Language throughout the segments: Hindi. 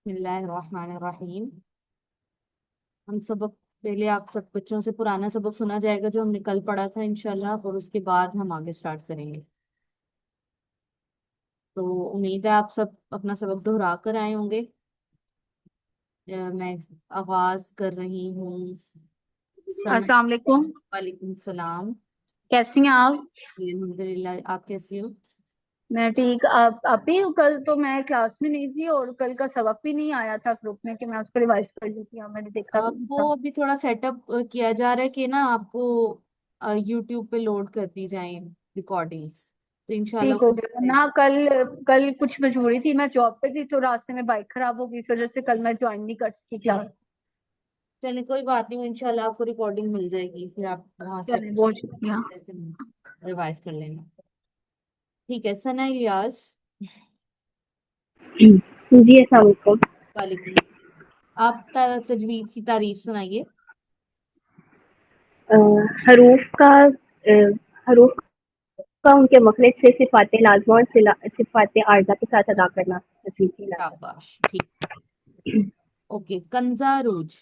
बिस्मिल्लाहिर्रहमानिर्रहीम। हम सबक पहले आप सब बच्चों से पुराना सबक सुना जाएगा जो हमने कल पढ़ा था इंशाल्लाह, और उसके बाद हम आगे स्टार्ट करेंगे। तो उम्मीद है आप सब अपना सबक दोहरा कर आए होंगे। मैं आगाज कर रही हूँ। सन। अस्सलाम वालेकुम। वालेकुम सलाम। कैसी हैं आप? अल्हम्दुलिल्लाह, आप कैसी हो? मैं ठीक। आप ही हो? कल तो मैं क्लास में नहीं थी और कल का सबक भी नहीं आया था ग्रुप में कि मैं उसको रिवाइज कर ली थी। हाँ, मैंने देखा भी नहीं वो था। अभी थोड़ा सेटअप किया जा रहा है कि ना आपको यूट्यूब पे लोड कर दी जाए रिकॉर्डिंग्स, तो इंशाल्लाह ठीक हो वो गया रहेगा। ना। कल कल कुछ मजबूरी थी, मैं जॉब पे थी तो रास्ते में बाइक खराब हो गई, इस वजह से कल मैं ज्वाइन नहीं कर सकी क्लास। चलिए कोई बात नहीं, वो इंशाल्लाह आपको रिकॉर्डिंग मिल जाएगी, फिर आप वहां से चलिए, बहुत शुक्रिया। रिवाइज कर लेना। ठीक है, सना इलियास। जी, अस्सलाम वालेकुम। वालेकुम सलाम। आप तजवीज की तारीफ सुनाइए। अ, हरूफ का हरूफ का उनके मखरज से सिफ़ात लाज़िमा और सिफ़ात आर्ज़ा के साथ अदा करना तजवीज़ कहलाता है। शाबाश, ठीक। ओके, कंजा रूज।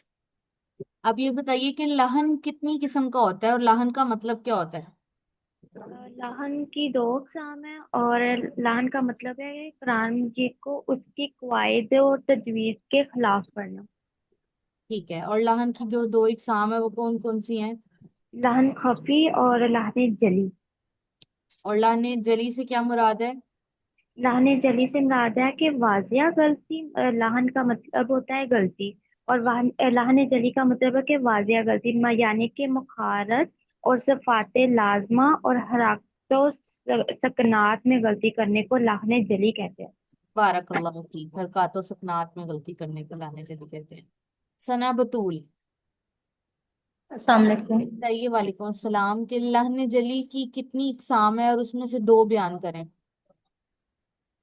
अब ये बताइए कि लहन कितनी किस्म का होता है और लहन का मतलब क्या होता है? लाहन की दो अक़साम है और लाहन का मतलब है कुरान मजीद को उसकी कवायद और तजवीज़ के खिलाफ पढ़ना। ठीक है, और लहन की जो दो इकसाम है वो कौन कौन सी हैं? लाहन खफी और लाहन जली। और लहन जली से क्या मुराद है? लाहन जली से मुराद है कि वाजिया गलती। लाहन का मतलब होता है गलती। और लाहन जली का मतलब है कि वाजिया गलती, यानी कि मुखारत और सफ़ात लाजमा और हरकतों सकनात में गलती करने को लाहन जली कहते हैं। बारकल्लाहु फीक। हरकत सकनात में गलती करने को लहन जली कहते हैं। सना बतूल। अस्सलाम वालेकुम। बताइए। वालेकुम अस्सलाम। कि लहन जली की कितनी इकसाम है और उसमें से दो बयान करें।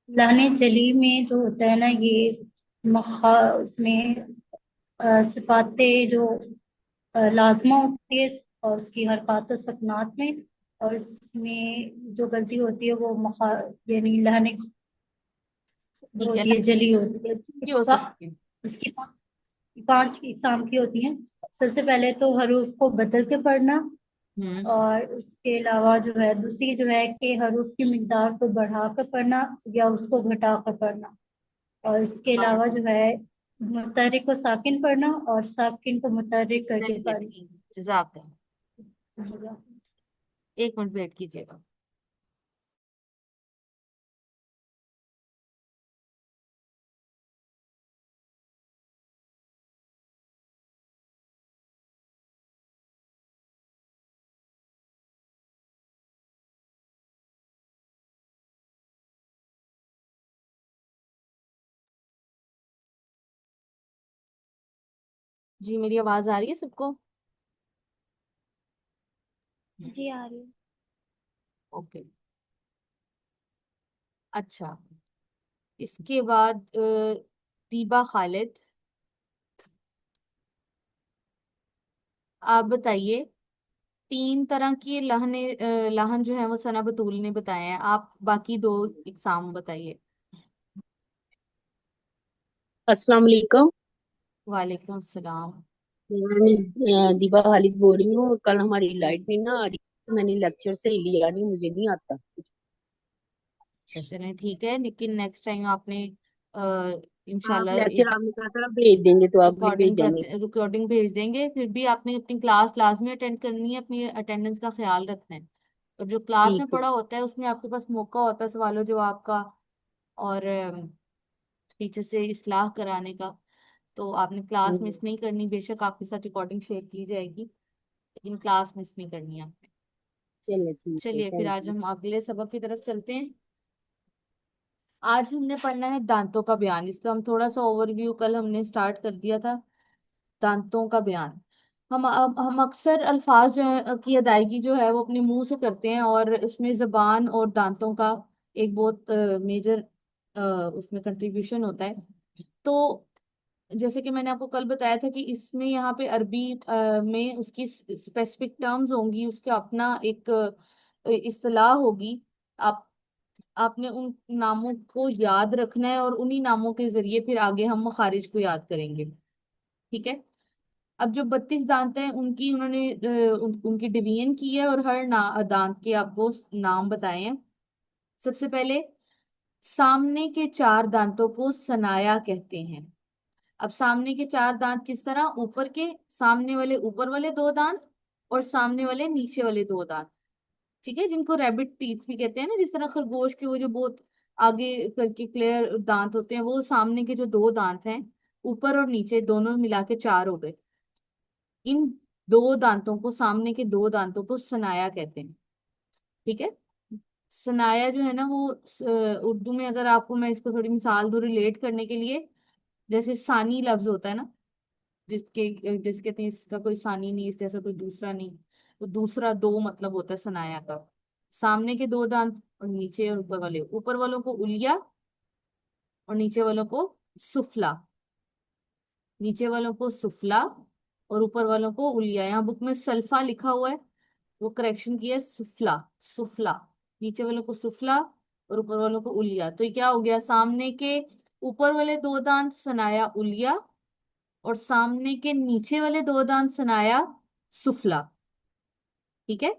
लाने जली में जो होता है ना, ये मखा उसमें सिफाते जो लाजमा होती है और उसकी हरकत सकनात में, और इसमें जो गलती होती है वो मखा यानी लहने जो ठीक है, होती है जली होती है। की हो सकती है। इसकी पांच इकसाम की होती हैं। सबसे पहले तो हरूफ को बदल के पढ़ना, हम्म। और उसके अलावा जो है दूसरी जो है कि हरूफ की मिकदार को बढ़ा कर पढ़ना या उसको घटा कर पढ़ना। और इसके हाँ, अलावा जो है मुतहर्रिक को साकिन पढ़ना और साकिन को मुतहर्रिक करके चलिए पढ़ना। ठीक, जज़ाक। एक मिनट वेट कीजिएगा। जी, मेरी आवाज आ रही है सबको? जी, आ रही है। ओके। अच्छा, इसके बाद दीबा खालिद, आप बताइए। तीन तरह की लहन जो है वो सना बतूल ने बताए हैं, आप बाकी दो इकसाम बताइए। अस्सलाम वालेकुम। वालेकुम अस्सलाम। मैं मिस दीपा खालिद बोल रही हूँ। कल हमारी लाइट नहीं ना आ रही, तो मैंने लेक्चर से लिया नहीं, मुझे नहीं आता। अच्छा चलें, ठीक है, लेकिन नेक्स्ट टाइम आपने आप इंशाल्लाह लेक्चर आपने कहा था भेज देंगे, तो आप भी भेजेंगे। रिकॉर्डिंग भेज देंगे। फिर भी आपने अपनी क्लास लाजमी अटेंड करनी है, अपनी अटेंडेंस का ख्याल रखना है। और जो क्लास में ठीक है। पढ़ा होता है उसमें आपके पास मौका होता है सवालों जवाब का, और टीचर से इस्लाह कराने का। तो आपने क्लास हम्म, मिस नहीं करनी, बेशक आपके साथ रिकॉर्डिंग शेयर की जाएगी, लेकिन क्लास मिस नहीं करनी है आपने। चलिए ठीक है, चलिए फिर थैंक आज यू। हम अगले सबक की तरफ चलते हैं। आज हमने पढ़ना है दांतों का बयान। इसका हम थोड़ा सा ओवरव्यू कल हमने स्टार्ट कर दिया था। दांतों का बयान। हम अक्सर अल्फाज जो की अदायगी जो है वो अपने मुंह से करते हैं, और इसमें जबान और दांतों का एक बहुत मेजर उसमें कंट्रीब्यूशन होता है। तो जैसे कि मैंने आपको कल बताया था कि इसमें यहाँ पे अरबी में उसकी स्पेसिफिक टर्म्स होंगी, उसका अपना एक इस्तेलाह होगी। आप आपने उन नामों को याद रखना है और उन्हीं नामों के जरिए फिर आगे हम मखारिज को याद करेंगे। ठीक है। अब जो 32 दांत हैं उनकी उन्होंने उनकी डिवीजन की है और हर दांत के आपको नाम बताए हैं। सबसे पहले सामने के चार दांतों को सनाया कहते हैं। अब सामने के चार दांत किस तरह, ऊपर के सामने वाले ऊपर वाले दो दांत और सामने वाले नीचे वाले दो दांत। ठीक है, जिनको रैबिट टीथ भी कहते हैं ना, जिस तरह खरगोश के वो जो बहुत आगे करके क्लियर दांत होते हैं, वो सामने के जो दो दांत हैं ऊपर और नीचे दोनों मिला के चार हो गए। इन दो दांतों को, सामने के दो दांतों को सनाया कहते हैं। ठीक है। सनाया जो है ना वो उर्दू में अगर आपको मैं इसको थोड़ी मिसाल दूं रिलेट करने के लिए, जैसे सानी लफ्ज होता है ना, जिसके कहते हैं इसका कोई सानी नहीं, इस जैसा कोई दूसरा नहीं, तो दूसरा दो मतलब होता है सनाया का। सामने के दो दांत और नीचे और ऊपर वाले, ऊपर वालों को उलिया और नीचे वालों को सुफला, नीचे वालों को सुफला और ऊपर वालों को उलिया। यहाँ बुक में सल्फा लिखा हुआ है, वो करेक्शन किया है सुफला, सुफला। नीचे वालों को सुफला और ऊपर वालों को उलिया। तो ये क्या हो गया, सामने के ऊपर वाले दो दांत सनाया उलिया और सामने के नीचे वाले दो दांत सनाया सुफला। ठीक है।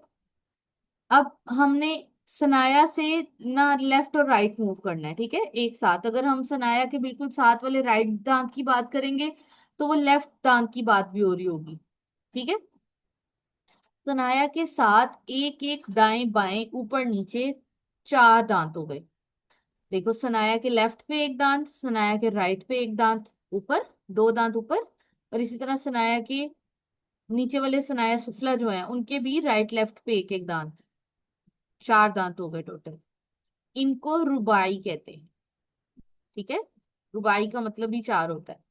अब हमने सनाया से ना लेफ्ट और राइट मूव करना है। ठीक है, एक साथ अगर हम सनाया के बिल्कुल साथ वाले राइट दांत की बात करेंगे तो वो लेफ्ट दांत की बात भी हो रही होगी। ठीक है। सनाया के साथ एक एक दाएं बाएं ऊपर नीचे चार दांत हो गए। देखो, सनाया के लेफ्ट पे एक दांत, सनाया के राइट पे एक दांत ऊपर, दो दांत ऊपर, और इसी तरह सनाया के नीचे वाले सनाया सुफला जो है उनके भी राइट लेफ्ट पे एक एक दांत, चार दांत हो गए टोटल। इनको रुबाई कहते हैं। ठीक है, रुबाई का मतलब भी चार होता है।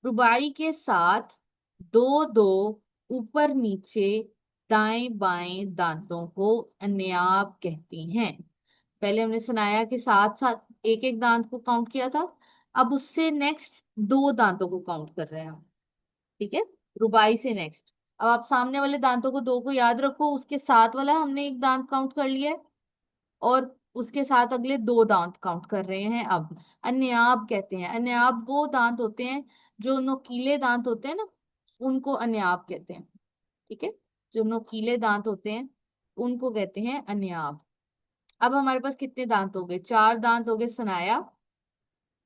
रुबाई के साथ दो दो ऊपर नीचे दाएं बाएं दांतों को अन्याब कहते हैं। पहले हमने सनाया के साथ साथ एक एक दांत को काउंट किया था, अब उससे नेक्स्ट दो दांतों को काउंट कर रहे हैं हम। ठीक है, रुबाई से नेक्स्ट। अब आप सामने वाले दांतों को दो को याद रखो, उसके साथ वाला हमने एक दांत काउंट कर लिया है और उसके साथ अगले दो दांत काउंट कर रहे हैं। अब अन्याब कहते हैं। अन्याब वो दांत होते हैं जो नोकीले दांत होते हैं ना, उनको अन्याब कहते हैं। ठीक है, जो नोकीले दांत होते हैं उनको कहते हैं अन्याब। अब हमारे पास कितने दांत हो गए, चार दांत हो गए सनाया,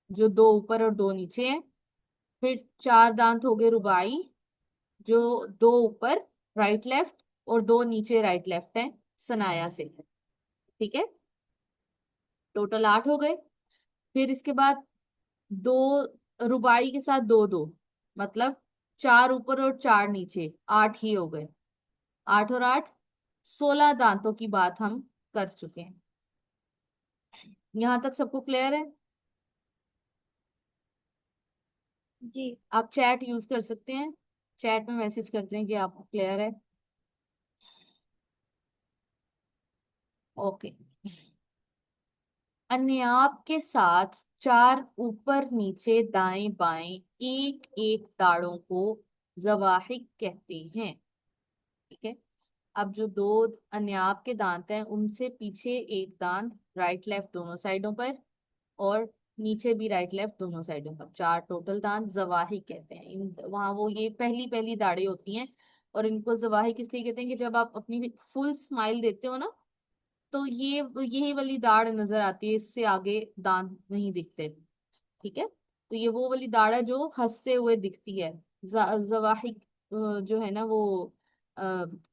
जो दो ऊपर और दो नीचे हैं। फिर चार दांत हो गए रुबाई, जो दो ऊपर राइट लेफ्ट और दो नीचे राइट लेफ्ट है सनाया से। ठीक है, टोटल आठ हो गए। फिर इसके बाद दो रुबाई के साथ दो दो, मतलब चार ऊपर और चार नीचे, आठ ही हो गए। आठ और आठ, 16 दांतों की बात हम कर चुके हैं। यहां तक सबको क्लियर है? जी। आप चैट यूज कर सकते हैं, चैट में मैसेज करते हैं कि आपको क्लियर है। ओके। अन्याप के साथ चार ऊपर नीचे दाएं बाएं एक एक दाढ़ों को जवाहिक कहते हैं। ठीक है। अब जो दो अन्याप के दांत हैं उनसे पीछे एक दांत राइट लेफ्ट दोनों साइडों पर और नीचे भी राइट लेफ्ट दोनों साइडों पर, चार टोटल दांत जवाही कहते हैं। इन वहां वो ये पहली पहली दाढ़ें होती हैं और इनको जवाही किस लिए कहते हैं कि जब आप अपनी फुल स्माइल देते हो ना, तो ये यही वाली दाढ़ नजर आती है, इससे आगे दांत नहीं दिखते। ठीक है, तो ये वो वाली दाढ़ है जो हंसते हुए दिखती है। जवाही जो है ना वो अ,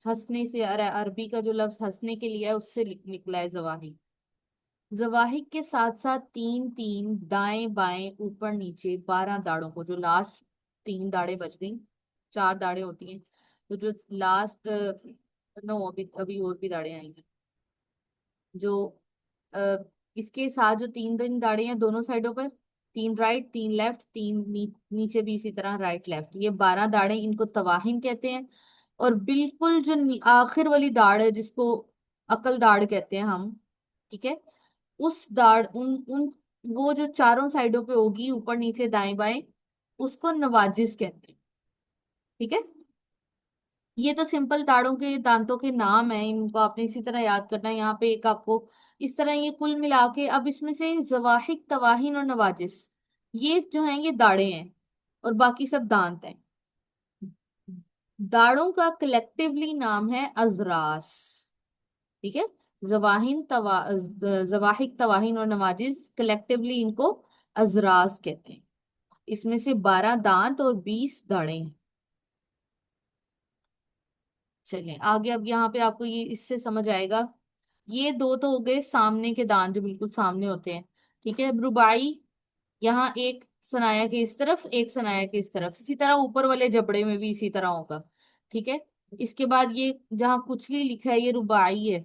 हंसने से, अरबी का जो लफ्ज हंसने के लिए है उससे निकला है जवाही। जवाहिक के साथ साथ तीन तीन दाएं बाएं ऊपर नीचे 12 दाढ़ों को, जो लास्ट तीन दाढ़ें बच गई, चार दाढ़ें होती हैं, तो जो लास्ट, नो अभी अभी और भी दाढ़ें आएंगी। जो अ, इसके साथ जो तीन तीन दाढ़ें हैं दोनों साइडों पर, तीन राइट तीन लेफ्ट, तीन नीचे भी इसी तरह राइट लेफ्ट, ये 12 दाढ़ें, इनको तवाहिन कहते हैं। और बिल्कुल जो आखिर वाली दाढ़ है जिसको अकल दाढ़ कहते हैं हम, ठीक है, उस दाढ़ उन उन वो जो चारों साइडों पे होगी ऊपर नीचे दाएं बाएं, उसको नवाजिस कहते हैं। ठीक है, ये तो सिंपल दाढ़ों के दांतों के नाम है, इनको आपने इसी तरह याद करना है। यहाँ पे एक आपको इस तरह ये कुल मिला के, अब इसमें से जवाहिक, तवाहिन और नवाजिस, ये जो हैं ये दाढ़ें हैं और बाकी सब दांत हैं। दाढ़ों का कलेक्टिवली नाम है अजरास। ठीक है, जवाहिक, तवाहिन और नवाजिस, कलेक्टिवली इनको अजरास कहते हैं। इसमें से 12 दांत और 20 दाढ़ें हैं। चलिए आगे, अब यहाँ पे आपको ये इससे समझ आएगा। ये दो तो हो गए सामने के दांत, जो बिल्कुल सामने होते हैं। ठीक है, अब रुबाई, यहाँ एक सनाया के इस तरफ, एक सनाया के इस तरफ, इसी तरह ऊपर वाले जबड़े में भी इसी तरह होगा। ठीक है, इसके बाद ये जहाँ कुचली लिखा है ये रुबाई है।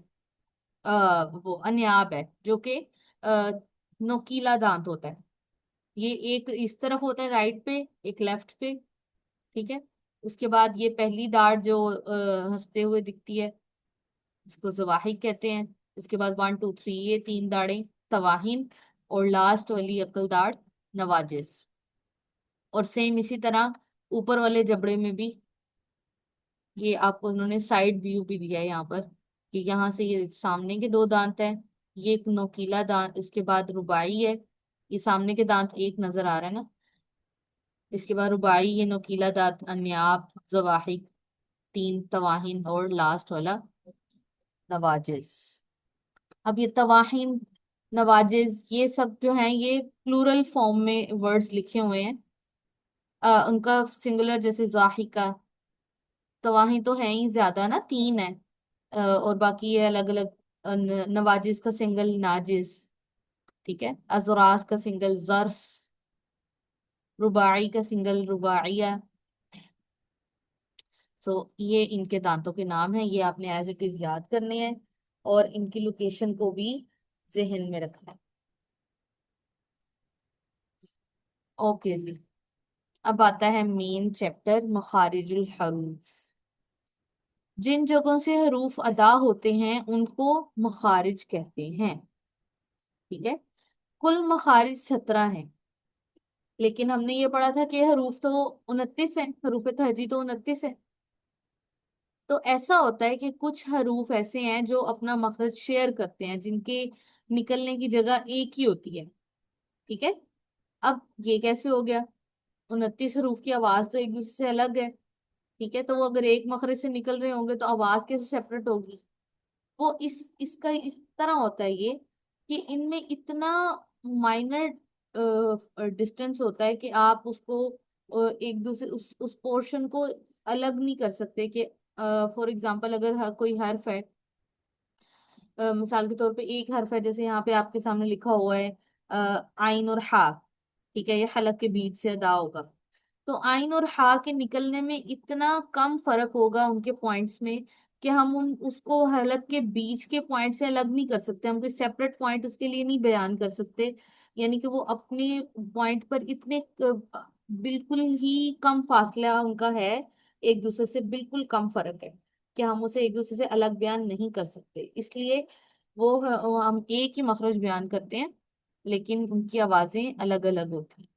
वो अन्याब है, जो कि आ, नोकीला दांत होता है। ये एक इस तरफ होता है राइट पे, एक लेफ्ट पे। ठीक है, उसके बाद ये पहली दाढ़ जो हंसते हुए दिखती है, इसको जवाहिक कहते हैं। इसके बाद 1 2 3 ये 3 दाढ़ें तवाहिन, और लास्ट वाली अक्ल दाढ़ नवाजिस। और सेम इसी तरह ऊपर वाले जबड़े में भी, ये आपको उन्होंने साइड व्यू भी दिया है यहाँ पर, कि यहाँ से ये सामने के 2 दांत हैं, ये एक नोकीला दांत, इसके बाद रुबाई है, ये सामने के दांत एक नजर आ रहा है ना, इसके बाद रुबाई, ये नोकीला दांत, अन्याब, जवाहिक, 3 तवाहिन और लास्ट वाला नवाजिस। अब ये तवाहिन, नवाजिज, ये सब जो हैं ये प्लूरल फॉर्म में वर्ड्स लिखे हुए हैं। उनका सिंगुलर जैसे जाहिका, तवाहिन तो है ही ज्यादा ना, 3 है। और बाकी ये अलग अलग। नवाजिज का सिंगल नाजिज। ठीक है, अजरास का सिंगल जर्स, रुबाई का सिंगल रुबाइया। सो ये इनके दांतों के नाम हैं, ये आपने एज इट इज याद करने हैं और इनकी लोकेशन को भी जहन में रखना है। ओके जी, अब आता है मेन चैप्टर, मखारिजुल हरूफ। जिन जगहों से हरूफ अदा होते हैं उनको मखारिज कहते हैं। ठीक है, कुल मखारिज 17 हैं, लेकिन हमने ये पढ़ा था कि हरूफ तो 29 है, हरूफ तहजी तो 29 है। तो ऐसा होता है कि कुछ हरूफ ऐसे हैं जो अपना मखरज शेयर करते हैं, जिनके निकलने की जगह एक ही होती है। ठीक है, अब ये कैसे हो गया? 29 हरूफ की आवाज तो एक दूसरे से अलग है। ठीक है, तो वो अगर एक मखरज से निकल रहे होंगे तो आवाज कैसे सेपरेट होगी? वो इसका इस तरह होता है ये, कि इनमें इतना माइनर डिस्टेंस होता है कि आप उसको एक दूसरे उस पोर्शन को अलग नहीं कर सकते। कि फॉर एग्जांपल अगर कोई हर्फ है, मिसाल के तौर पे एक हर्फ है, जैसे यहाँ पे आपके सामने लिखा हुआ है आइन और हा। ठीक है, ये हलक के बीच से अदा होगा। तो आइन और हा के निकलने में इतना कम फर्क होगा उनके पॉइंट्स में, कि हम उन उसको हलक के बीच के पॉइंट से अलग नहीं कर सकते, हम कोई सेपरेट पॉइंट उसके लिए नहीं बयान कर सकते। यानी कि वो अपने पॉइंट पर इतने बिल्कुल ही कम फासला उनका है, एक दूसरे से बिल्कुल कम फर्क है, कि हम उसे एक दूसरे से अलग बयान नहीं कर सकते। इसलिए वो हम एक ही मखरज बयान करते हैं, लेकिन उनकी आवाजें अलग अलग होती हैं।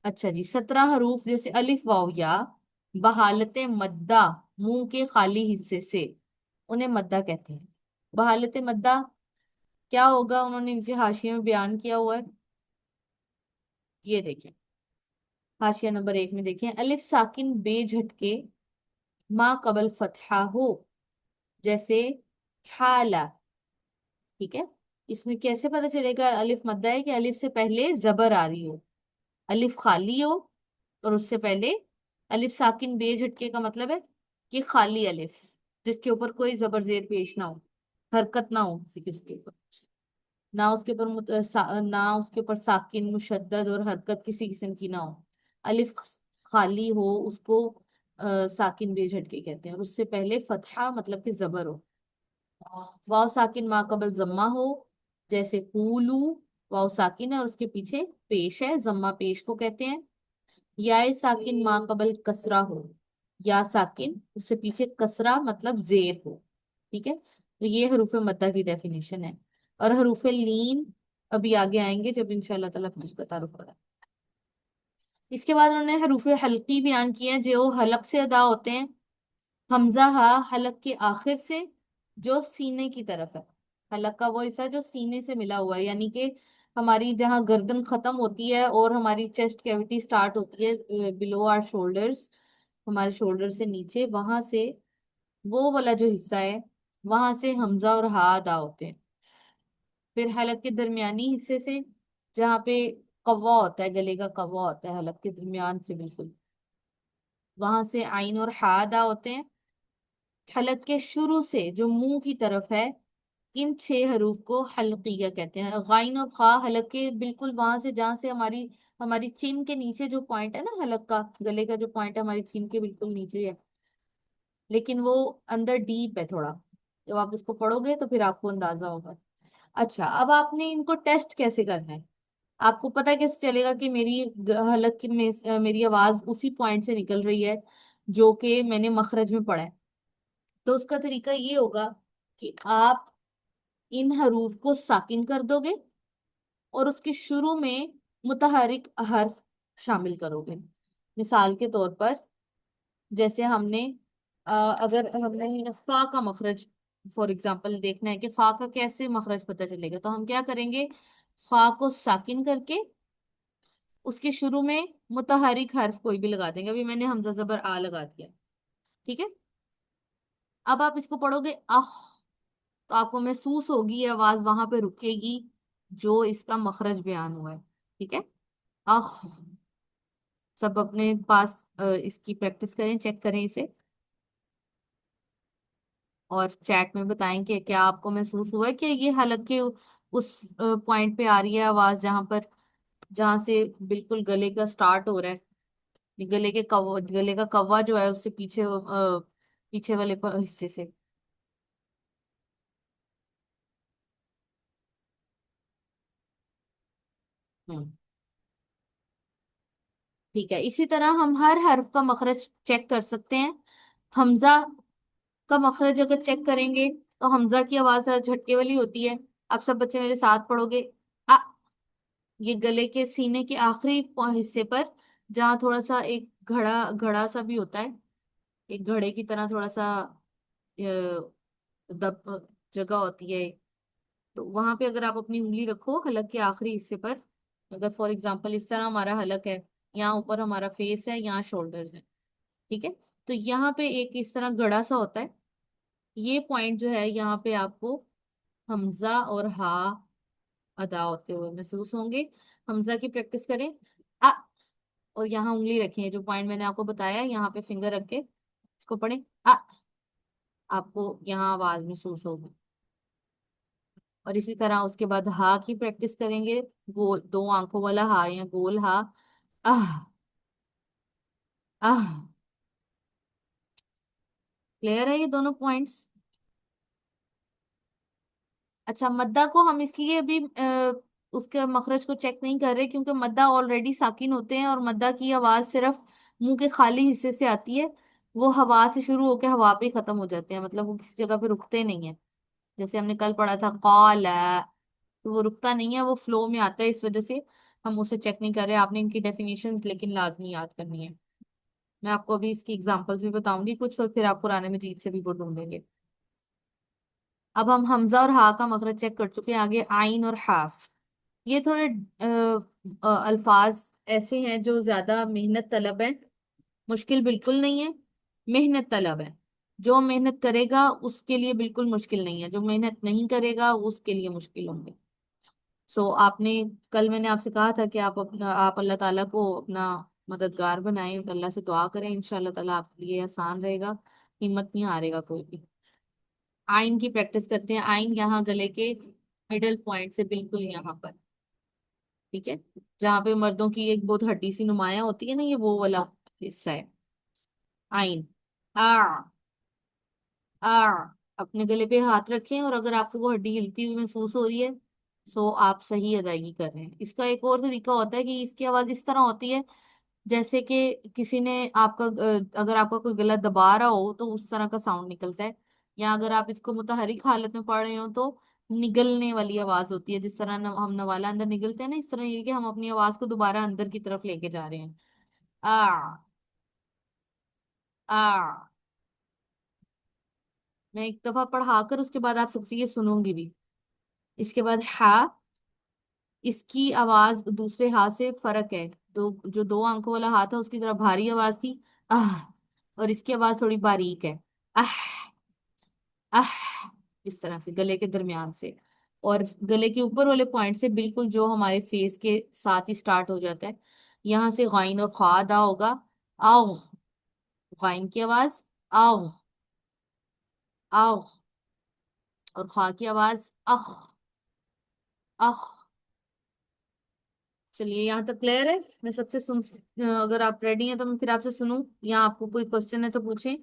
अच्छा जी, 17 हरूफ जैसे अलिफ वाव या, बहालत मद्दा, मुंह के खाली हिस्से से, उन्हें मद्दा कहते हैं। बहालत मद्दा क्या होगा, उन्होंने नीचे हाशिए में बयान किया हुआ है। ये देखें, हाशिया नंबर 1 में देखें, अलिफ साकिन बे झटके, माँ कबल फतहा हो, जैसे हाला। ठीक है, इसमें कैसे पता चलेगा अलिफ मद्दा है? कि अलिफ से पहले जबर आ रही हो, अलिफ खाली हो, और उससे पहले अलिफ साकिन बे झटके का मतलब है कि खाली अलिफ, जिसके ऊपर कोई जबर जेर पेश ना हो, हरकत ना हो किसी किसके ऊपर, ना उसके ऊपर ना उसके ऊपर साकिन मुशद्दद और हरकत किसी किस्म की ना हो। अलिफ खाली हो उसको साकिन बे झटके कहते हैं, और उससे पहले फतहा मतलब कि जबर हो। वाव साकिन मा कबल जम्मा हो, जैसे कूलू, वाव साकिन है और उसके पीछे पेश है, जम्मा पेश को कहते हैं। या साकिन मा कबल कसरा हो, या साकिन उससे पीछे कसरा मतलब जेर हो। ठीक है, तो ये हरूफ मद्दा की डेफिनेशन है। और हरूफ लीन अभी आगे आएंगे जब इंशाल्लाह ताला कुछ का तारुफ होगा। इसके बाद उन्होंने हरूफ हल्की बयान किए हैं जो हलक से अदा होते हैं। हमजा हा हलक के आखिर से, जो सीने की तरफ है। हलक का वो हिस्सा जो सीने से मिला हुआ है, यानी कि हमारी जहाँ गर्दन खत्म होती है और हमारी चेस्ट कैविटी स्टार्ट होती है, बिलो आर शोल्डर्स, हमारे शोल्डर से नीचे, वहां से वो वाला जो हिस्सा है, वहां से हमजा और हा अदा होते हैं। फिर हलक के दरमियानी हिस्से से, जहाँ पे कव्वा होता है, गले का कव्वा होता है हलक के दरमियान से बिल्कुल, वहां से आइन और हा अदा होते हैं। हलक के शुरू से जो मुंह की तरफ है, इन 6 हरूफ को हल्किया कहते हैं। गाइन और खा हलक के बिल्कुल वहां से, जहां से हमारी हमारी चिन के नीचे जो पॉइंट है ना, हलक का गले का जो पॉइंट है हमारी चिन के बिल्कुल नीचे है, लेकिन वो अंदर डीप है थोड़ा। जब आप उसको पढ़ोगे तो फिर आपको अंदाजा होगा। अच्छा, अब आपने इनको टेस्ट कैसे करना है? आपको पता है कैसे चलेगा कि मेरी हलक की में मेरी आवाज उसी पॉइंट से निकल रही है जो कि मैंने मखरज में पढ़ा है? तो उसका तरीका ये होगा कि आप इन हरूफ को साकिन कर दोगे और उसके शुरू में मुतहरिक हर्फ शामिल करोगे। मिसाल के तौर पर, जैसे हमने अगर हमने फा का मखरज फॉर एग्जांपल देखना है कि फा का कैसे मखरज पता चलेगा, तो हम क्या करेंगे? फा को साकिन करके उसके शुरू में मुतहरिक हर्फ कोई भी लगा देंगे। अभी मैंने हमजा जबर आ लगा दिया, ठीक है। अब आप इसको पढ़ोगे अह, तो आपको महसूस होगी ये आवाज वहां पे रुकेगी जो इसका मखरज बयान हुआ है, ठीक है। अह, सब अपने पास इसकी प्रैक्टिस करें, चेक करें इसे, और चैट में बताएं कि क्या आपको महसूस हुआ है कि ये हलक के उस पॉइंट पे आ रही है आवाज जहां पर, जहां से बिल्कुल गले का स्टार्ट हो रहा है। ये गले का कव्वा जो है उससे पीछे, पीछे वाले हिस्से से। हम्म, ठीक है। इसी तरह हम हर हर्फ का मखरज चेक कर सकते हैं। हमजा का मखरज अगर चेक करेंगे तो हमजा की आवाज जरा झटके वाली होती है। आप सब बच्चे मेरे साथ पढ़ोगे। आ, ये गले के सीने के आखिरी हिस्से पर, जहाँ थोड़ा सा एक घड़ा घड़ा सा भी होता है, एक घड़े की तरह थोड़ा सा दब जगह होती है, तो वहां पे अगर आप अपनी उंगली रखो हलक के आखिरी हिस्से पर, अगर फॉर एग्जांपल इस तरह हमारा हलक है, यहाँ ऊपर हमारा फेस है, यहाँ शोल्डर्स है, ठीक है। तो यहाँ पे एक इस तरह गड़ा सा होता है। ये पॉइंट जो है, यहाँ पे आपको हमजा और हा अदा होते हुए महसूस होंगे। हमजा की प्रैक्टिस करें। आ, और यहाँ उंगली रखें, जो पॉइंट मैंने आपको बताया है, यहाँ पे फिंगर रख के इसको पढ़ें। आ, आपको यहाँ आवाज महसूस होगी। और इसी तरह उसके बाद हा की प्रैक्टिस करेंगे। गोल, 2 आंखों वाला हा या गोल हा। आह, आह। क्लियर है ये दोनों पॉइंट्स? अच्छा, मद्दा को हम इसलिए भी उसके मखरज को चेक नहीं कर रहे क्योंकि मद्दा ऑलरेडी साकिन होते हैं, और मद्दा की आवाज सिर्फ मुंह के खाली हिस्से से आती है। वो हवा से शुरू होकर हवा पे खत्म हो जाते हैं, मतलब वो किसी जगह पे रुकते नहीं है। जैसे हमने कल पढ़ा था कॉल, तो वो रुकता नहीं है, वो फ्लो में आता है, इस वजह से हम उसे चेक नहीं कर रहे। आपने इनकी डेफिनेशंस लेकिन लाजमी याद करनी है। मैं आपको अभी इसकी एग्जांपल्स भी बताऊंगी कुछ, और फिर आप कुरान मजीद से भी वो ढूंढेंगे। अब हम हमजा और हा का मखरज चेक कर चुके हैं, आगे आइन और हा। ये थोड़े अल्फाज ऐसे हैं जो ज्यादा मेहनत तलब है। मुश्किल बिल्कुल नहीं है, मेहनत तलब है। जो मेहनत करेगा उसके लिए बिल्कुल मुश्किल नहीं है, जो मेहनत नहीं करेगा उसके लिए मुश्किल होंगे। सो आपने, कल मैंने आपसे कहा था कि आप अल्लाह ताला को अपना मददगार बनाएं, अल्लाह से दुआ करें, इंशाल्लाह ताला आपके लिए आसान रहेगा, हिम्मत नहीं हारेगा कोई भी। आइन की प्रैक्टिस करते हैं। आइन यहाँ गले के मिडल पॉइंट से बिल्कुल यहाँ पर, ठीक है, जहाँ पे मर्दों की एक बहुत हड्डी सी नुमाया होती है ना, ये वो वाला हिस्सा है आइन। आ, आ, अपने गले पे हाथ रखें, और अगर आपको वो हड्डी हिलती हुई महसूस हो रही है, सो आप सही अदायगी कर रहे हैं। इसका एक और तरीका होता है कि इसकी आवाज इस तरह होती है जैसे कि किसी ने आपका अगर आपका कोई गला दबा रहा हो तो उस तरह का साउंड निकलता है। या अगर आप इसको मुतहरिक हालत में पढ़ रहे हो तो निगलने वाली आवाज होती है, जिस तरह हम नवाला अंदर निगलते हैं ना, इस तरह ये कि हम अपनी आवाज को दोबारा अंदर की तरफ लेके जा रहे हैं। आ आ। मैं एक दफा पढ़ा कर उसके बाद आप सबसे ये सुनूंगी भी। इसके बाद हा। इसकी आवाज दूसरे हा से फर्क है। दो जो दो आंखों वाला हाथ है उसकी तरह भारी आवाज थी, आह। और इसकी आवाज थोड़ी बारीक है, आह। आह। इस तरह से गले के दरमियान से। और गले के ऊपर वाले पॉइंट से बिल्कुल जो हमारे फेस के साथ ही स्टार्ट हो जाता है। यहाँ से गाइन और खा अदा होगा। आओ। गाइन की आवाज आओ। आओ। और खा की आवाज अख। अख। चलिए यहाँ तक क्लियर है। मैं सबसे अगर आप रेडी हैं तो मैं फिर आपसे सुनूं, या आपको कोई क्वेश्चन है तो पूछें।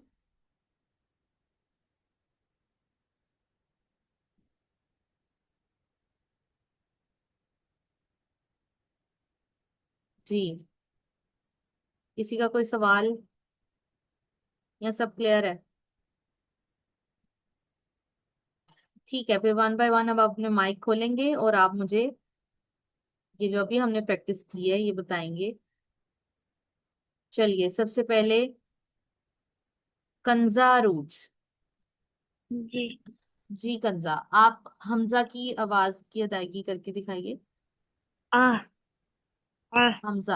जी। किसी का कोई सवाल, या सब क्लियर है? ठीक है, फिर वन बाय वन अब अपने माइक खोलेंगे और आप मुझे ये जो अभी हमने प्रैक्टिस की है ये बताएंगे। चलिए सबसे पहले कंजारूज। जी। जी कंजा, आप हमजा की आवाज की अदायगी करके दिखाइए। आ आ हमजा।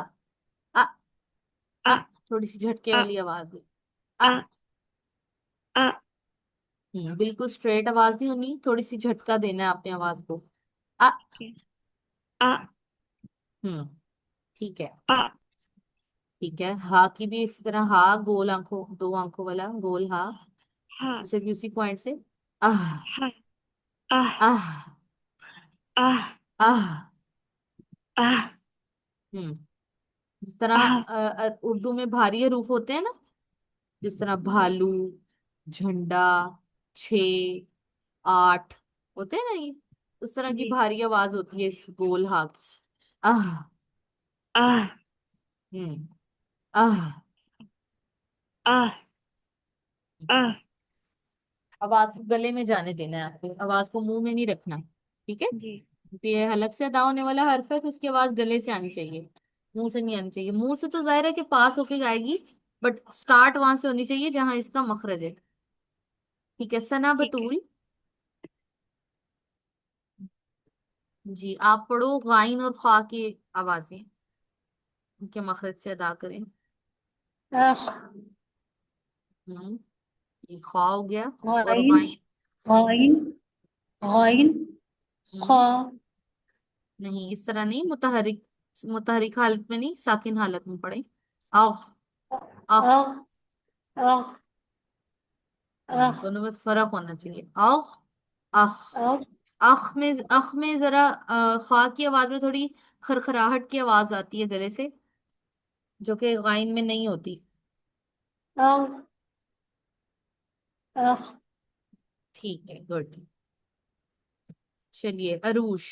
आ। आ आ। थोड़ी सी झटके आ वाली आवाज है। आ। आ आ बिल्कुल स्ट्रेट आवाज नहीं होनी, थोड़ी सी झटका देना है अपनी आवाज को। आ। के आ हम्म। ठीक है। आ ठीक है, हा की भी इसी तरह, हा गोल आंखों, दो आंखों वाला गोल हा। हा उसे भी उसी पॉइंट से आह। हा आ आह। आ आह। आ हम्म। जिस तरह आ उर्दू में भारी हरूफ होते हैं ना, जिस तरह जी भालू, झंडा, छे, आठ, होते हैं ना ये, उस तरह की जी भारी आवाज होती है इस गोल हा की। आह। आ हम्म। आह। आ आ आवाज को गले में जाने देना है आपको, आवाज को मुंह में नहीं रखना। ठीक है। जी तो ये हलक से अदा होने वाला हर्फ है तो उसकी आवाज गले से आनी चाहिए, मुंह से नहीं आनी चाहिए। मुंह से तो जाहिर है कि पास होके गाएगी, बट स्टार्ट वहां से होनी चाहिए जहां इसका मखरज है। ठीक है, सना ठीक है। बतूल। जी आप पढ़ो गाइन और खा की आवाजें, उनके मखरज से अदा करें। आह, हम्म। ये खा हो गया। और गाइन गाइन। गाइन गाइन खा। हम्म। नहीं इस तरह नहीं, मुतहरिक, मुतहरिक हालत में नहीं, साकिन हालत में पढ़े। आख। आख। आह आह आह दोनों में फर्क होना चाहिए। आख। आख। आह अख में जरा खा की आवाज में थोड़ी खरखराहट की आवाज आती है गले से, जो कि गाइन में नहीं होती। आह आह ठीक है, गुड। चलिए अरूश,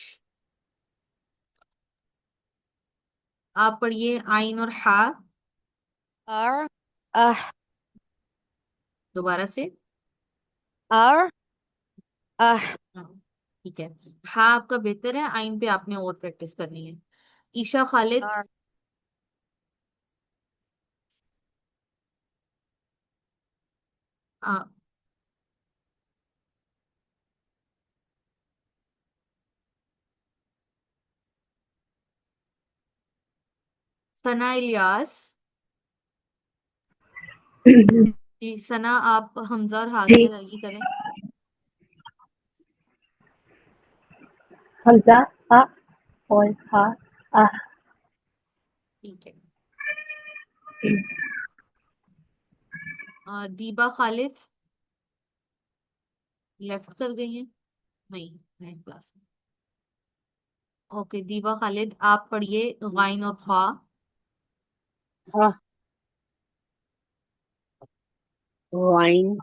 आप पढ़िए आइन और हा। R ah दोबारा से। R ah हाँ, ठीक है। हा आपका बेहतर है, आइन पे आपने और प्रैक्टिस करनी है। ईशा खालिद। R आ, सना इलियास। जी सना, आप हमजा और हा की जी। अदायगी करें। हमजा आ और हा आह। ठीक है। दीबा खालिद, लेफ्ट कर गई हैं? नहीं, नेक्स्ट क्लास में। ओके दीबा खालिद, आप पढ़िए गाइन और खा। आह गाइन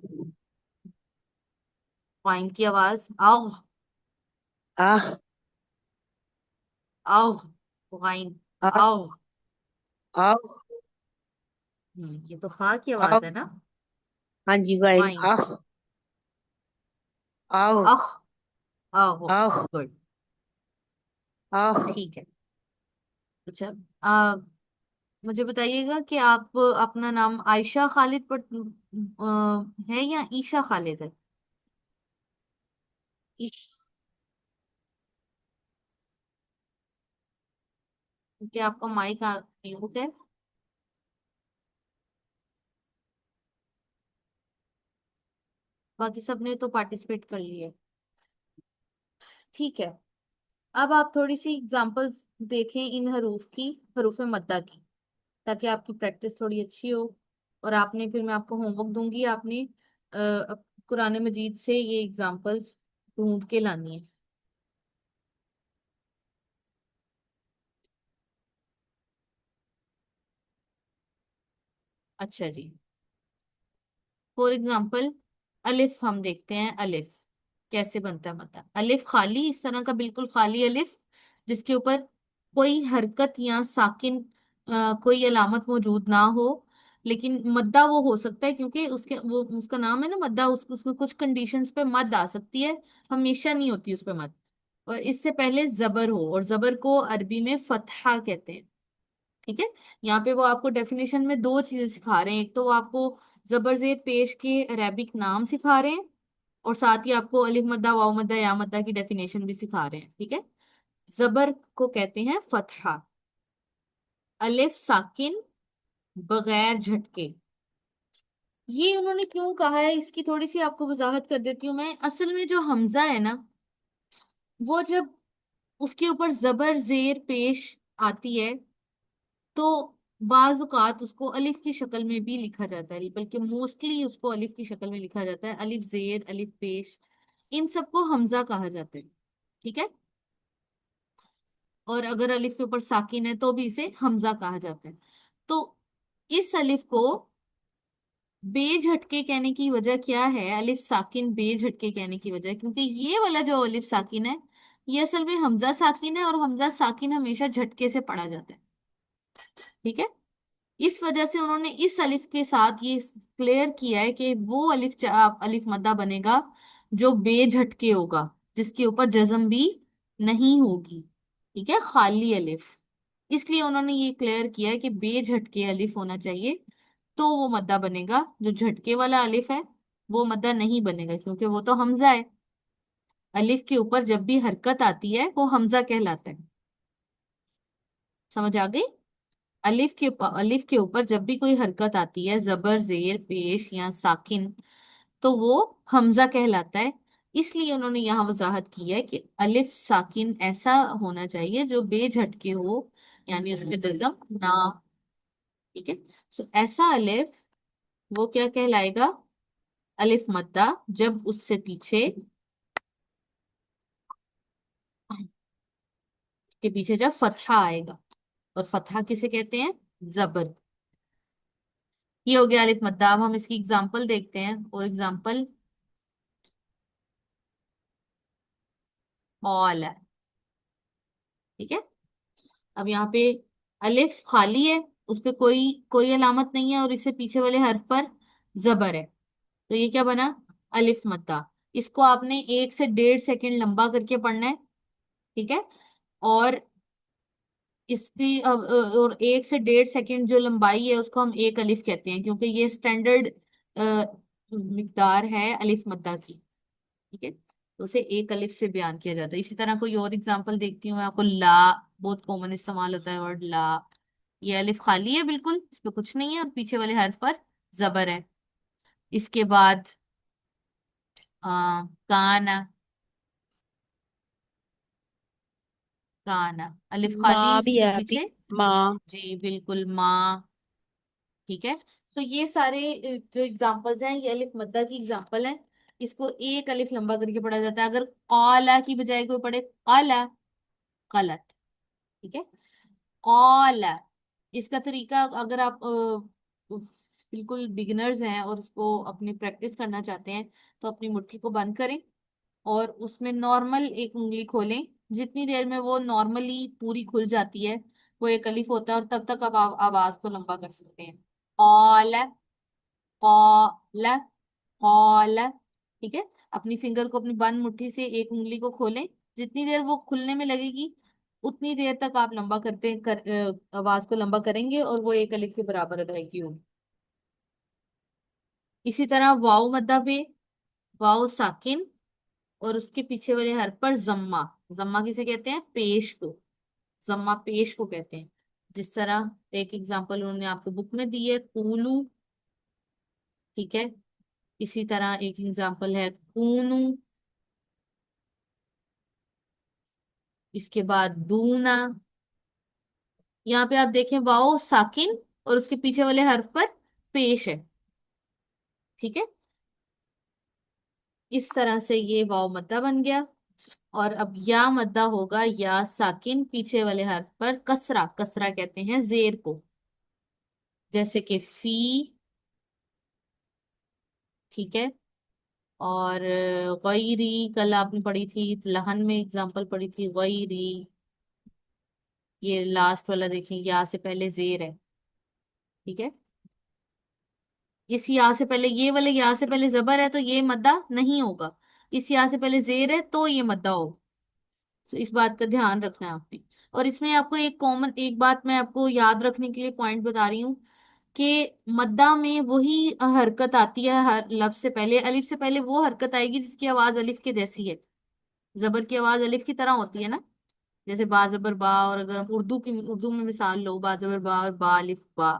गाइन की आवाज आग। आह आग। गाइन आह आग। आह ये तो खा की आह। आवाज है ना। हाँ जी, गाइन गाइन आह आह अख। आहो। आह गुड। आह ठीक है। अच्छा, मुझे बताइएगा कि आप अपना नाम आयशा खालिद पर है या ईशा खालिद है? इश, क्योंकि आपका माइक म्यूट है। बाकी सबने तो पार्टिसिपेट कर लिया। ठीक है। अब आप थोड़ी सी एग्जांपल्स देखें इन हरूफ की, हरूफ मद्दा की, ताकि आपकी प्रैक्टिस थोड़ी अच्छी हो। और आपने फिर मैं आपको होमवर्क दूंगी, आपने कुरान मजीद से ये एग्जांपल्स ढूंढ के लानी है। अच्छा जी। फॉर एग्जाम्पल अलिफ हम देखते हैं। अलिफ कैसे बनता है मद्दा? अलिफ खाली, इस तरह का बिल्कुल खाली अलिफ, जिसके ऊपर कोई हरकत या साकिन कोई अलामत मौजूद ना हो। लेकिन मद्दा वो हो सकता है, क्योंकि उसके वो उसका नाम है ना मद्दा, उसमें कुछ कंडीशंस पे मद आ सकती है, हमेशा नहीं होती उस पे मद। और इससे पहले जबर हो, और जबर को अरबी में फतहा कहते हैं। ठीक है। यहाँ पे वो आपको डेफिनेशन में दो चीजें सिखा रहे हैं। एक तो वो आपको जबर जेर पेश के अरेबिक नाम सिखा रहे हैं, और साथ ही आपको अलिफ मद्दा, वाव मद्दा, या मद्दा की डेफिनेशन भी सिखा रहे हैं। ठीक है। जबर को कहते हैं फतहा। अलिफ साकिन बगैर झटके। ये उन्होंने क्यों कहा है, इसकी थोड़ी सी आपको वजाहत कर देती हूँ मैं। असल में जो हमजा है ना, वो जब उसके ऊपर जबर जेर पेश आती है, तो बाज औकात उसको अलिफ की शक्ल में भी लिखा जाता है, बल्कि मोस्टली उसको अलिफ की शक्ल में लिखा जाता है। अलिफ जेर, अलिफ पेश, इन सबको हमजा कहा जाता है। ठीक है। और अगर अलिफ के ऊपर साकिन है तो भी इसे हमजा कहा जाता है। तो इस अलिफ को बेझटके कहने की वजह क्या है? अलिफ साकिन बेझटके कहने की वजह, क्योंकि ये वाला जो अलिफ साकिन है, ये असल में हमजा साकिन है, और हमजा साकिन हमेशा झटके से पढ़ा जाता है। ठीक है। इस वजह से उन्होंने इस अलिफ के साथ ये क्लियर किया है कि वो अलिफ मद्दा बनेगा जो बेझटके होगा, जिसके ऊपर जज्म भी नहीं होगी। ठीक है, खाली अलिफ। इसलिए उन्होंने ये क्लियर किया है कि बेझटके अलिफ होना चाहिए, तो वो मद्दा बनेगा। जो झटके वाला अलिफ है वो मद्दा नहीं बनेगा, क्योंकि वो तो हमजा है। अलिफ के ऊपर जब भी हरकत आती है वो हमजा कहलाता है। समझ आ गई? अलिफ के ऊपर जब भी कोई हरकत आती है, जबर जेर पेश या साकिन, तो वो हमजा कहलाता है। इसलिए उन्होंने यहाँ वजाहत की है कि अलिफ साकिन ऐसा होना चाहिए जो बेझटके हो, यानी उसके जज्म ना। ठीक है। सो ऐसा अलिफ वो क्या कहलाएगा? अलिफ मद्दा, जब उससे पीछे, के पीछे जब फतहा आएगा। और फतहा किसे कहते हैं? जबर। ये हो गया अलिफ मद्दा। अब हम इसकी एग्जाम्पल देखते हैं। और एग्जाम्पल ऑल है। ठीक है। अब यहाँ पे अलिफ खाली है, उस पे कोई कोई अलामत नहीं है, और इससे पीछे वाले हर्फ पर जबर है। तो ये क्या बना? अलिफ मद्दा। इसको आपने 1 से 1.5 सेकंड लंबा करके पढ़ना है। ठीक है। और इसकी और 1 से 1.5 सेकंड जो लंबाई है उसको हम एक अलिफ कहते हैं, क्योंकि ये स्टैंडर्ड मिकदार है अलिफ मद्दा की। ठीक है। तो उसे एक अलिफ से बयान किया जाता है। इसी तरह कोई और एग्जांपल देखती हूँ मैं आपको। ला, बहुत कॉमन इस्तेमाल होता है वर्ड ला। ये अलिफ खाली है बिल्कुल, इस पे कुछ नहीं है, और पीछे वाले हर्फ पर जबर है। इसके बाद काना। काना अलिफ खाली, माँ भी उसके है अभी। पीछे। माँ। जी बिल्कुल, माँ। ठीक है। तो ये सारे जो एग्जांपल्स हैं, ये अलिफ मद्दा की एग्जांपल है। इसको एक अलिफ लंबा करके पढ़ा जाता है। अगर काला की बजाय कोई पढ़े काला, गलत। ठीक है। काला, इसका तरीका, अगर आप बिल्कुल बिगिनर्स हैं और उसको अपनी प्रैक्टिस करना चाहते हैं, तो अपनी मुट्ठी को बंद करें और उसमें नॉर्मल एक उंगली खोलें। जितनी देर में वो नॉर्मली पूरी खुल जाती है, वो एक अलिफ होता है, और तब तक आप आवाज को लंबा कर सकते हैं। कौला, कौला, कौला। ठीक है। अपनी फिंगर को अपनी बंद मुट्ठी से एक उंगली को खोलें। जितनी देर वो खुलने में लगेगी, उतनी देर तक आप लंबा आवाज को लंबा करेंगे और वो एक अलिफ के बराबर अदायगी होगी। इसी तरह वाव मद्दा पे वाव साकिन और उसके पीछे वाले हर्फ पर जम्मा। जम्मा किसे कहते हैं? पेश को। जम्मा पेश को कहते हैं। जिस तरह एक एग्जांपल उन्होंने आपको बुक में दी है, कूलू। ठीक है। इसी तरह एक एग्जांपल है कूनू। इसके बाद दूना। यहाँ पे आप देखें वाओ साकिन और उसके पीछे वाले हर्फ पर पेश है। ठीक है। इस तरह से ये वाओ मद्दा बन गया। और अब या मद्दा होगा, या साकिन पीछे वाले हर्फ पर कसरा। कसरा कहते हैं जेर को। जैसे कि फी। ठीक है। और गैरी कल आपने पढ़ी थी, लहन में एग्जांपल पढ़ी थी गैरी। ये लास्ट वाला देखें, या से पहले जेर है। ठीक है। इस या से पहले, ये वाले या से पहले जबर है तो ये मद्दा नहीं होगा। इस या से पहले जेर है तो ये मद्दा होगा। तो इस बात का ध्यान रखना है आपने। और इसमें आपको एक बात मैं आपको याद रखने के लिए पॉइंट बता रही हूँ कि मद्दा में वही हरकत आती है हर लफ्ज से पहले। अलिफ से पहले वो हरकत आएगी जिसकी आवाज अलिफ के जैसी है। जबर की आवाज अलिफ की तरह होती है ना। जैसे बा जबर बा, और अगर हम उर्दू में मिसाल लो, बा जबर बा और बा अलिफ बा,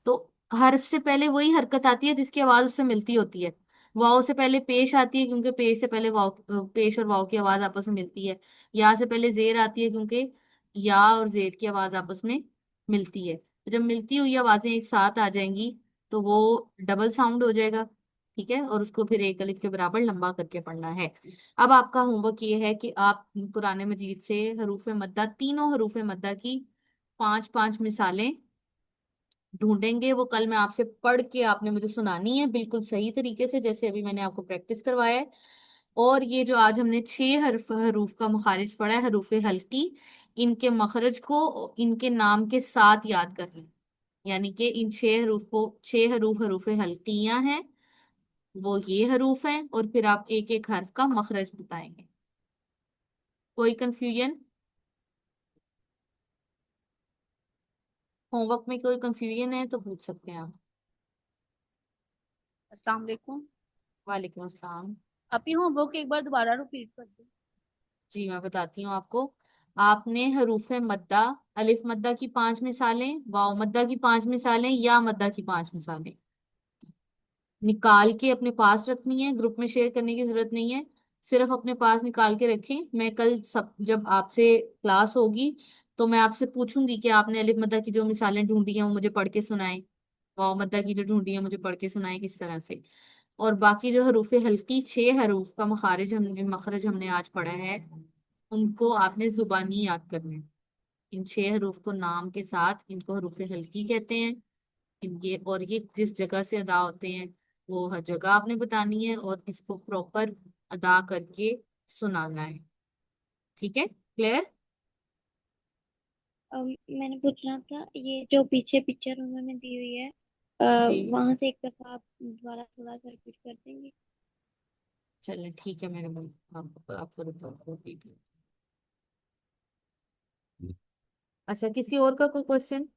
तो हर्फ से पहले वही हरकत आती है जिसकी आवाज उससे मिलती होती है। वाव से पहले पेश आती है क्योंकि पेश से पहले वाव, पेश और वाव की आवाज आपस में मिलती है। या से पहले जेर आती है क्योंकि या और जेर की आवाज आपस में मिलती है। तो जब मिलती हुई आवाजें एक साथ आ जाएंगी तो वो डबल साउंड हो जाएगा। ठीक है। और उसको फिर एक अलिफ के बराबर लंबा करके पढ़ना है। अब आपका होमवर्क ये है कि आप कुरान मजीद से हरूफ मद्दा, तीनों हरूफ मद्दा की पांच पांच मिसालें ढूंढेंगे। वो कल मैं आपसे पढ़ के आपने मुझे सुनानी है बिल्कुल सही तरीके से, जैसे अभी मैंने आपको प्रैक्टिस करवाया है। और ये जो आज हमने 6 हरूफ का मखारिज पढ़ा है, हरूफ हल्की, इनके मखरज को इनके नाम के साथ याद करना है। यानी कि इन 6 हरूफ को, 6 हरूफ हरूफ हल्कियां हैं, वो ये हरूफ हैं, और फिर आप एक एक हर्फ का मखरज बताएंगे। कोई कंफ्यूजन? होमवर्क में कोई कंफ्यूजन है तो पूछ सकते हैं आप। अस्सलाम वालेकुम। वालेकुम अस्सलाम। आप ही होमवर्क एक बार दोबारा रिपीट कर दो। जी मैं बताती हूँ आपको। आपने हरूफ मद्दा, अलिफ मद्दा की 5 मिसालें, वाव मद्दा की 5 मिसालें, या मद्दा की 5 मिसालें निकाल के अपने पास रखनी है। ग्रुप में शेयर करने की जरूरत नहीं है। सिर्फ अपने पास निकाल के रखें। मैं कल सब जब आपसे क्लास होगी तो मैं आपसे पूछूंगी कि आपने अलिफ मद्दा की जो मिसालें ढूंढी हैं वो मुझे पढ़ के सुनाएं। वाव मद्दा की जो ढूंढी है मुझे पढ़ के सुनाएं किस तरह से। और बाकी जो हरूफ हल्की, 6 हरूफ का मखरज हमने आज पढ़ा है, उनको आपने जुबानी याद करना है। इन 6 हरूफ को नाम के साथ, इनको हरूफ हल्की कहते हैं। इनके और ये जिस जगह से अदा होते हैं वो हर जगह आपने बतानी है और इसको प्रॉपर अदा करके सुनाना है। ठीक है, क्लियर? मैंने पूछना था, ये जो पीछे पिक्चर उन्होंने दी हुई है, जी वहां से एक दफा आप दोबारा थोड़ा सा रिपीट कर देंगे? चलें, ठीक है मेरे भाई, आपको रिपोर्ट होगी। अच्छा, किसी और का कोई क्वेश्चन?